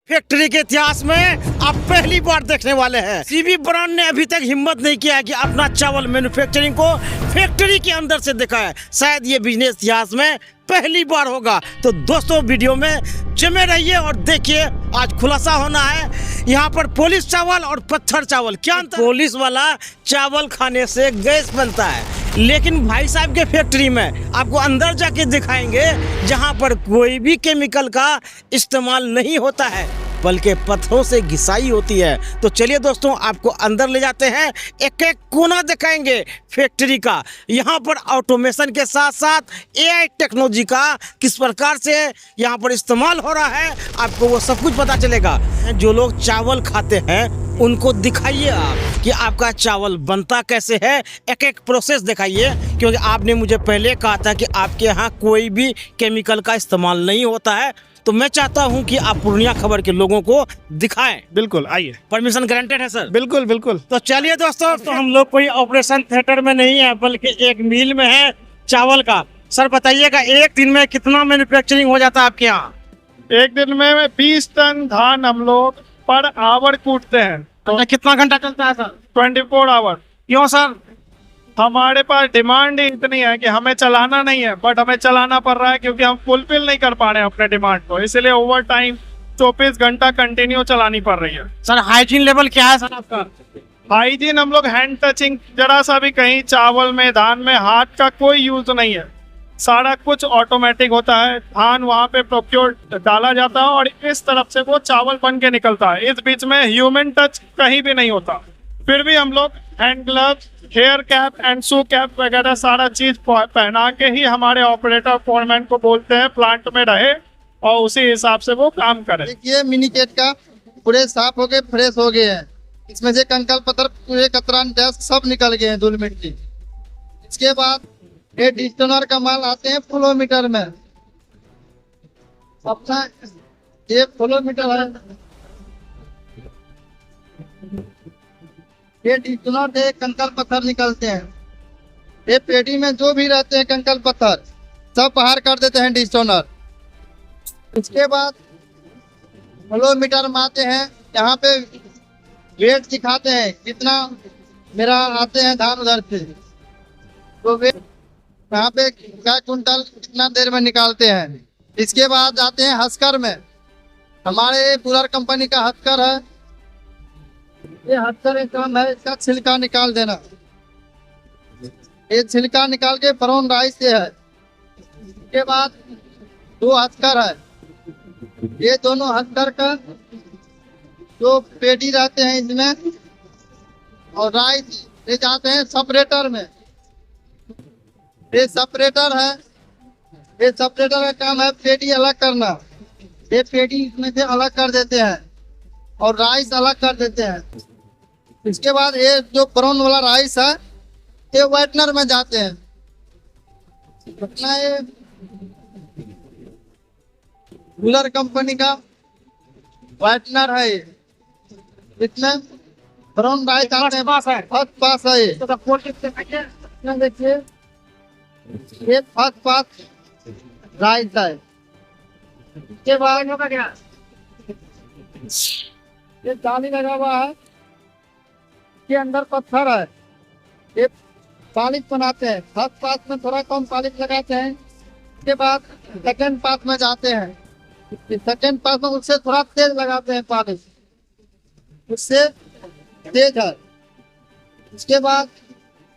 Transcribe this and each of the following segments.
Factory के इतिहास में आप पहली बार देखने वाले हैं। सीबी ब्रांड ने अभी तक हिम्मत नहीं किया है कि अपना चावल मैन्युफैक्चरिंग को फैक्ट्री के अंदर से दिखाए। शायद ये बिजनेस इतिहास में पहली बार होगा। तो दोस्तों वीडियो में जमे रहिए और देखिए, आज खुलासा होना है यहाँ पर पोलिश चावल और पत्थर चावल क्या अंतर। पोलिश वाला चावल खाने से गैस बनता है, लेकिन भाई साहब के फैक्ट्री में आपको अंदर जाके दिखाएंगे जहाँ पर कोई भी केमिकल का इस्तेमाल नहीं होता है, बल्कि पत्थरों से घिसाई होती है। तो चलिए दोस्तों, आपको अंदर ले जाते हैं, एक एक कोना दिखाएंगे फैक्ट्री का। यहाँ पर ऑटोमेशन के साथ साथ एआई टेक्नोलॉजी का किस प्रकार से यहाँ पर इस्तेमाल हो रहा है, आपको वो सब कुछ पता चलेगा। जो लोग चावल खाते हैं उनको दिखाइए आप कि आपका चावल बनता कैसे है, एक एक प्रोसेस दिखाइए, क्योंकि आपने मुझे पहले कहा था कि आपके यहाँ कोई भी केमिकल का इस्तेमाल नहीं होता है। तो मैं चाहता हूं कि आप पूर्णिया खबर के लोगों को दिखाएं। बिल्कुल, आइए। परमिशन ग्रांटेड है सर? बिल्कुल बिल्कुल। तो चलिए दोस्तों, तो हम लोग कोई ऑपरेशन थिएटर में नहीं है, बल्कि एक मिल में है चावल का। सर बताइएगा, एक दिन में कितना मैन्युफैक्चरिंग हो जाता है आपके यहाँ? एक दिन में 20 टन धान हम लोग पर आवर कूटते हैं। तो कितना घंटा चलता है सर? 24 आवर। क्यों सर? हमारे पास डिमांड ही इतनी है कि हमें चलाना नहीं है, बट हमें चलाना पड़ रहा है क्योंकि हम फुलफिल नहीं कर पा रहे हैं अपने डिमांड को, इसलिए ओवर टाइम 24 घंटा कंटिन्यू चलानी पड़ रही है। सर हाइजीन लेवल क्या है सर आपका? हाइजीन हम लोग हैंड टचिंग जरा सा भी कहीं चावल में धान में हाथ का कोई यूज नहीं है, सारा कुछ ऑटोमेटिक होता है। धान वहाँ पे प्रोक्योर डाला जाता है और इस तरफ से वो चावल बन के निकलता है। इस बीच में ह्यूमन टच कहीं भी नहीं होता। फिर भी हम लोग hand gloves, hair cap and shoe cap वगैरह सारा चीज पहना के ही हमारे ऑपरेटर फोरमैन को बोलते हैं प्लांट में रहे और उसी हिसाब से वो काम करे। देखिए मिनीकेट का पूरे साफ हो गए, फ्रेश हो गए हैं। इसमें से कंकड़ पत्थर पूरे कतरान डस्ट सब निकल गए हैं, धूल मिट्टी। इसके बाद ये डिस्टोनर का माल आते हैं फ्लोमीटर में। अपना ये फ्लोमीटर है, ये डिस्टोनर से कंकड़ पत्थर निकलते हैं। ये पेटी में जो भी रहते हैं कंकड़ पत्थर सब बाहर कर देते हैं डिस्टोनर। इसके बाद फ्लोमीटर में आते हैं, यहाँ पे वेट दिखाते हैं कितना मेरा आते हैं धान उधर से, तो वेट यहाँ पे क्या कुंटल कितना देर में निकालते हैं। इसके बाद आते हैं हस्कर में, हमारे पूरा कंपनी का हस्कर है। ये हस्कर एक काम है, इसका छिलका निकाल देना। ये छिलका निकाल के ब्राउन राइस से है। इसके बाद 2 हस्कर है, ये दोनों हस्कर का जो पेटी रहते हैं इसमें, और राइस ले जाते हैं सेपरेटर में। ये सेपरेटर है, ये सेपरेटर का काम है पेटी अलग करना। ये पेटी इसमें से अलग कर देते हैं और राइस अलग कर देते हैं। इसके बाद ये जो ब्राउन वाला राइस है ये व्हाइटनर में जाते हैं। अपना ये कूलर कंपनी का व्हाइटनर है, ये इसमें ब्राउन राइस आते हैं, फर्स्ट पास है ये। देखिए ये फर्स्ट पास राइस है। इसके बाद क्या ये जाली लगा हुआ है, के अंदर पत्थर है, ये पॉलिश बनाते हैं। फर्स्ट पास में थोड़ा कम पॉलिश लगाते हैं, इसके बाद सेकंड पास में जाते हैं। सेकंड पास में उससे थोड़ा तेज लगाते हैं पॉलिश, उससे तेज है। इसके बाद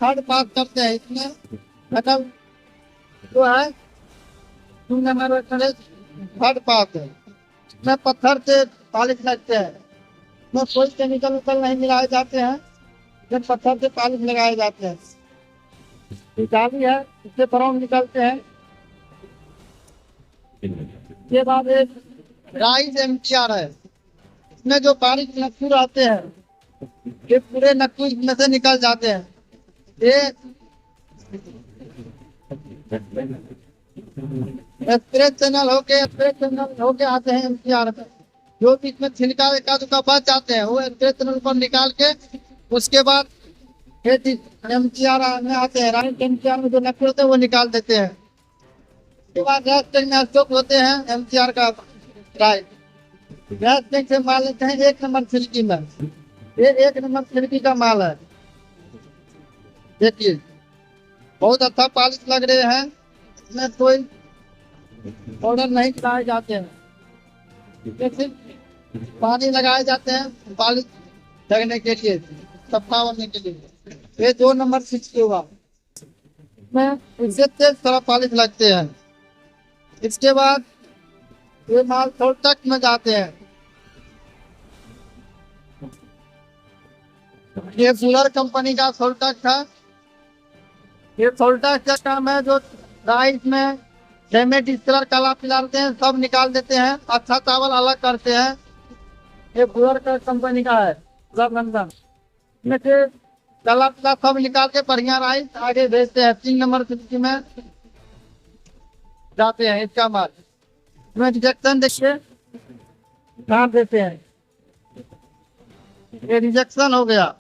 थर्ड पास करते हैं, इसमें मतलब जो है 2 नंबर थर्ड पास है, इसमें पत्थर से पॉलिश लगते हैं। इसमें कोई केमिकल नहीं मिलाए जाते हैं, जब पत्थर से पॉलिश लगाए जाते हैं। जाली है, इससे ब्राउन निकलते हैं। ये बाद एक राइस एमटीआर है, इसमें जो बारीक नक्कू आते हैं ये पूरे नक्कू इसमें से निकल जाते हैं। ये स्प्रे चैनल होके आते हैं एमटीआर में। जो भी इसमें छिलका का बच जाते हैं वो स्प्रे चैनल पर निकाल के उसके बाद एमटीआर में आते हैं। राइस एमटीआर में जो नक्कू होते हैं वो निकाल देते हैं। उसके बाद रेस्ट में स्टॉक होते हैं एमटीआर का राइस। गैस टैंक से माल लेते हैं 1 नंबर खिड़की में। ये 1 नंबर खिड़की का माल है। देखिए बहुत अच्छा पॉलिश लग रहे हैं, इसमें कोई पाउडर नहीं लगाए जाते हैं, ये सिर्फ पानी लगाए जाते हैं पॉलिश लगने के लिए, सफा होने के लिए। ये 2 नंबर खिड़की हुआ, इसमें इससे तेज थोड़ा पॉलिश लगते हैं। इसके बाद ये माल सोल्टक में जाते हैं। ये सूलर कंपनी का सोल्टक था। ये सोल्टक का काम है जो राइस में डैमेज इस तरह काला पिलाते हैं, सब निकाल देते हैं, अच्छा चावल अलग करते हैं। ये सूलर का कंपनी का है गंदा, इसमें से काला पिला सब निकाल के बढ़िया राइस आगे भेजते हैं। 3 नंबर खिड़की में जाते हैं इसका माल। इसमें रिजेक्शन देखिए कहाँ देते हैं, ये रिजेक्शन हो गया।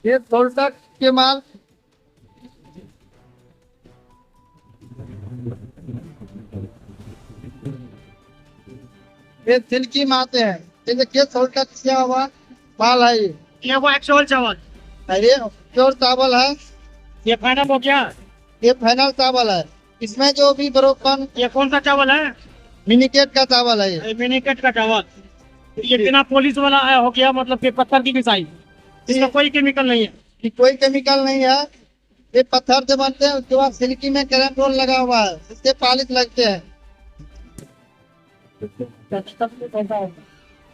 ये सोल्टक के माल ये सिल्की में आते हैं। ये देखिए सोल्टक किया हुआ माल है। ये वो एक्चुअल चावल, ये प्योर चावल है, ये फाइनल हो गया। ये फाइनल चावल है। इसमें जो भी ब्रोकन ये कौन सा चावल है? मिनिकेट का चावल है। ये मिनीकट का चावल। ये बिना पॉलिश वाला हो गया, मतलब कि पत्थर की मिसाई, इसमें कोई केमिकल नहीं है। कि कोई केमिकल नहीं है। ये पत्थर से बनते हैं, उसके बाद सिल्की में करंट रोल लगा हुआ है, इससे पॉलिश लगते हैं।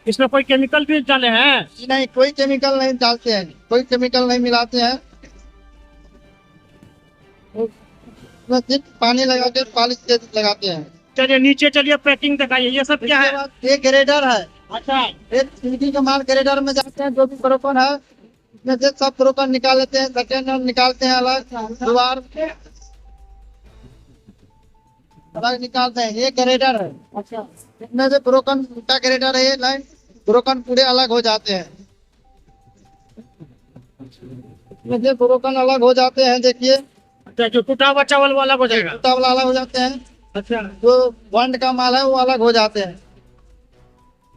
इसमें कोई केमिकल भी डाले हैं? नहीं, कोई केमिकल नहीं डालते हैं, कोई केमिकल नहीं मिलाते हैं। इसमें सिर्फ पानी लगा के पॉलिश के लगाते हैं। चलिए नीचे चलिए, पैकिंग दिखाइए, ये सब क्या इसके है? बाद ये ग्रेडर है। अच्छा, एक सिल्की का माल ग्रेडर में जाते हैं, जो भी ब्रोकन है इसमें से सब ब्रोकन निकाल लेते हैं, कंटेनर निकालते हैं अलग, दीवार अलग निकालते हैं। ये ग्रेडर है। अच्छा, इसमें से ब्रोकन का ग्रेडर है, ये लाइन ब्रोकन पूरे अलग हो जाते हैं। इसमें से ब्रोकन अलग हो जाते हैं। देखिए अच्छा, जो टूटा हुआ चावल वो अलग हो जाएगा। टूटा वाला अलग हो जाते हैं, अच्छा, जो वंड का माल है वो अलग हो जाते हैं।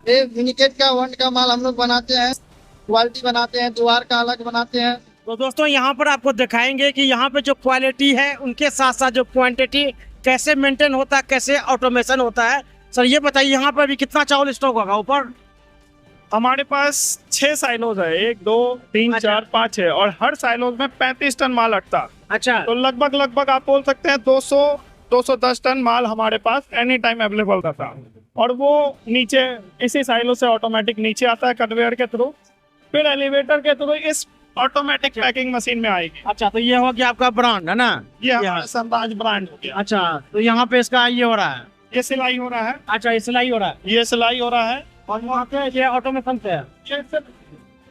ये विनिकेट का वंड का माल हम लोग बनाते हैं, क्वालिटी बनाते हैं, द्वार का अलग बनाते हैं। तो दोस्तों यहाँ पर आपको दिखाएंगे कि यहाँ पे जो क्वालिटी है उनके साथ साथ जो क्वांटिटी कैसे मेंटेन होता है, कैसे ऑटोमेशन होता है। सर ये बताइए यहाँ पर भी कितना चावल स्टॉक होगा ऊपर? हमारे पास 6 साइलोज है, 1 2 3 अच्छा। 4 5 है, और हर साइलोज में 35 टन माल अटता है। अच्छा, तो लगभग आप बोल सकते हैं 200-210 टन माल हमारे पास एनी टाइम अवेलेबल रहता है। और वो नीचे इसी साइलो से ऑटोमेटिक नीचे आता है कन्वेयर के थ्रू, फिर एलिवेटर के थ्रू इस ऑटोमेटिक पैकिंग मशीन में आएगी। अच्छा, तो ये हो गया आपका ब्रांड है ना? ये हमारा सम्राज ब्रांड हो गया। अच्छा, तो यहाँ पे इसका ये हो रहा है। ये सिलाई हो रहा है, अच्छा, ये सिलाई हो रहा है, ये सिलाई हो रहा है, और वहाँ पे ये ऑटोमेशन से है।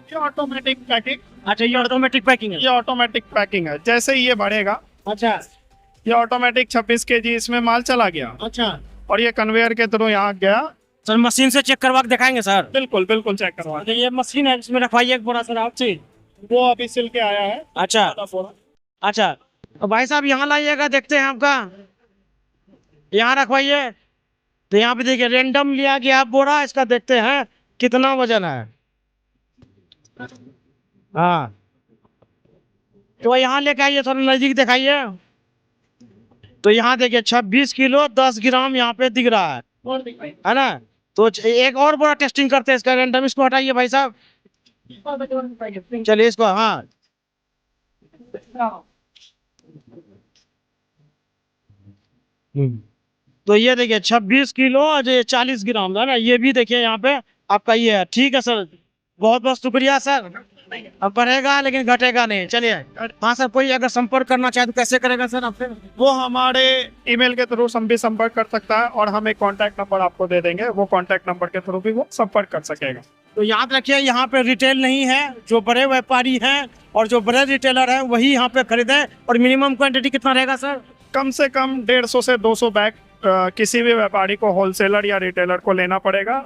ये ऑटोमेटिक पैकिंग, अच्छा, ये ऑटोमेटिक पैकिंग है। ये ऑटोमेटिक पैकिंग है। जैसे ही ये बढ़ेगा, अच्छा, ये ऑटोमेटिक 26 kg इसमें माल चला गया, अच्छा और ये कन्वेयर के थ्रू यहाँ गया। सर मशीन से चेक करवा के दिखाएंगे सर? बिल्कुल बिल्कुल चेक करवा। अच्छा, ये मशीन है, इसमें रखवाइए एक बोरा सर आप चीज। वो अभी सिल के आया है। अच्छा, आधा बोरा। अच्छा, तो भाई साहब यहाँ लाइएगा, देखते हैं आपका, यहाँ रखवाइए। तो यहाँ पे देखिए रेंडम लिया गया बोरा, इसका देखते हैं कितना वजन है। हाँ, तो यहाँ लेके आइए, थोड़ा नजदीक दिखाइए। तो यहाँ देखिए 26 किलो 10 ग्राम यहाँ पे दिख रहा है ना? तो एक और बोरा टेस्टिंग करते हैं इसका रेंडम। इसको हटाइए भाई साहब, चलिए इसको। हाँ, तो ये देखिए 26 किलो और ये 40 ग्राम है ना, ये भी देखिए यहाँ पे आपका ये है। ठीक है सर, बहुत बहुत शुक्रिया सर। अब बढ़ेगा लेकिन घटेगा नहीं। चलिए, हाँ सर, कोई अगर संपर्क करना चाहे तो कैसे करेगा सर आपसे? वो हमारे ईमेल के थ्रू भी संपर्क कर सकता है, और हम एक कॉन्टैक्ट नंबर आपको दे देंगे, वो कॉन्टैक्ट नंबर के थ्रू भी वो संपर्क कर सकेगा। तो याद रखिए यहाँ पे रिटेल नहीं है, जो बड़े व्यापारी हैं और जो बड़े रिटेलर हैं वही यहाँ पे खरीदें। और मिनिमम क्वांटिटी कितना रहेगा सर? कम से कम 150 से 200 बैग किसी भी व्यापारी को, होलसेलर या रिटेलर को लेना पड़ेगा।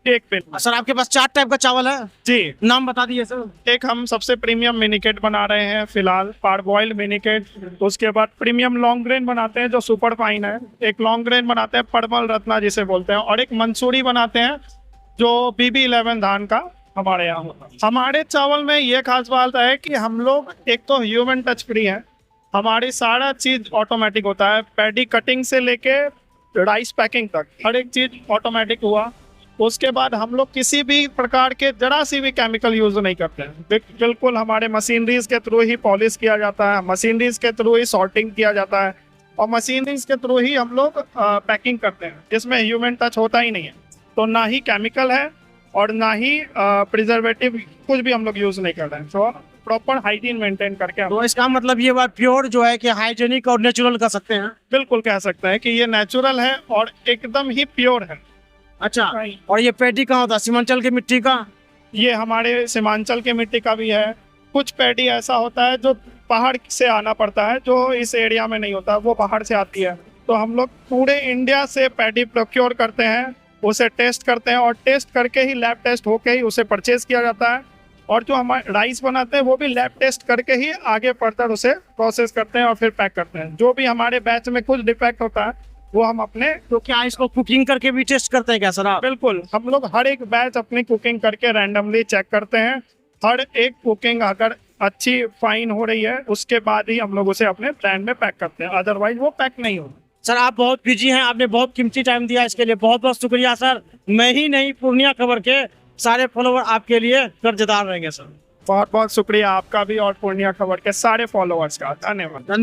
एक बिल। सर आपके पास 4 टाइप का चावल है, जी, नाम बता दीजिए सर। एक हम सबसे प्रीमियम मिनिकेट बना रहे हैं फिलहाल, पारबॉइल्ड मिनिकेट। उसके बाद प्रीमियम लॉन्ग ग्रेन बनाते हैं जो सुपर फाइन है। एक लॉन्ग ग्रेन बनाते हैं परमल रत्ना जिसे बोलते हैं, और एक मंसूरी बनाते हैं जो BB11 धान का हमारे यहाँ होता है। हमारे चावल में ये खास बात है कि हम लोग एक तो ह्यूमन टच फ्री है, हमारी सारा चीज ऑटोमेटिक होता है, पैडी कटिंग से लेके राइस पैकिंग तक हर एक चीज ऑटोमेटिक हुआ। उसके बाद हम लोग किसी भी प्रकार के जरा सी भी केमिकल यूज नहीं करते हैं। बिल्कुल हमारे मशीनरीज के थ्रू ही पॉलिश किया जाता है, मशीनरीज के थ्रू ही सॉर्टिंग किया जाता है, और मशीनरीज के थ्रू ही हम लोग पैकिंग करते हैं, जिसमें ह्यूमन टच होता ही नहीं है। तो ना ही केमिकल है और ना ही प्रिजर्वेटिव कुछ भी हम लोग यूज नहीं कर रहे हैं। तो प्रॉपर हाइजीन मेंटेन करके हम तो इसका मतलब ये बात प्योर जो है कि हाइजेनिक और नेचुरल कर सकते हैं। बिल्कुल कह सकते हैं कि ये नेचुरल है और एकदम ही प्योर है। अच्छा, और ये पैडी कहाँ होता है, सीमांचल की मिट्टी का? ये हमारे सीमांचल की मिट्टी का भी है। कुछ पैडी ऐसा होता है जो पहाड़ से आना पड़ता है, जो इस एरिया में नहीं होता, वो बाहर से आती है। तो हम लोग पूरे इंडिया से पैडी प्रोक्योर करते हैं, उसे टेस्ट करते हैं, और टेस्ट करके ही लैब टेस्ट होके ही उसे परचेज किया जाता है। और जो हमारे राइस बनाते हैं वो भी लैब टेस्ट करके ही आगे फर्दर उसे प्रोसेस करते हैं और फिर पैक करते हैं। जो भी हमारे बैच में कुछ डिफेक्ट होता है वो हम अपने, तो क्या इसको कुकिंग करके भी टेस्ट करते हैं क्या सर आप? बिल्कुल, हम लोग हर एक बैच अपनी कुकिंग करके रैंडमली चेक करते हैं। हर एक कुकिंग अगर अच्छी फाइन हो रही है उसके बाद ही हम लोग उसे अपने ब्रांड में पैक करते हैं, अदरवाइज वो पैक नहीं होता। सर आप बहुत बिजी हैं, आपने बहुत कीमती टाइम दिया, इसके लिए बहुत बहुत शुक्रिया सर। मैं ही नहीं, पूर्णिया खबर के सारे फॉलोवर आपके लिए कर्जदार रहेंगे सर। बहुत बहुत शुक्रिया आपका भी और पूर्णिया खबर के सारे फॉलोअर्स का। धन्यवाद। धन्यवाद।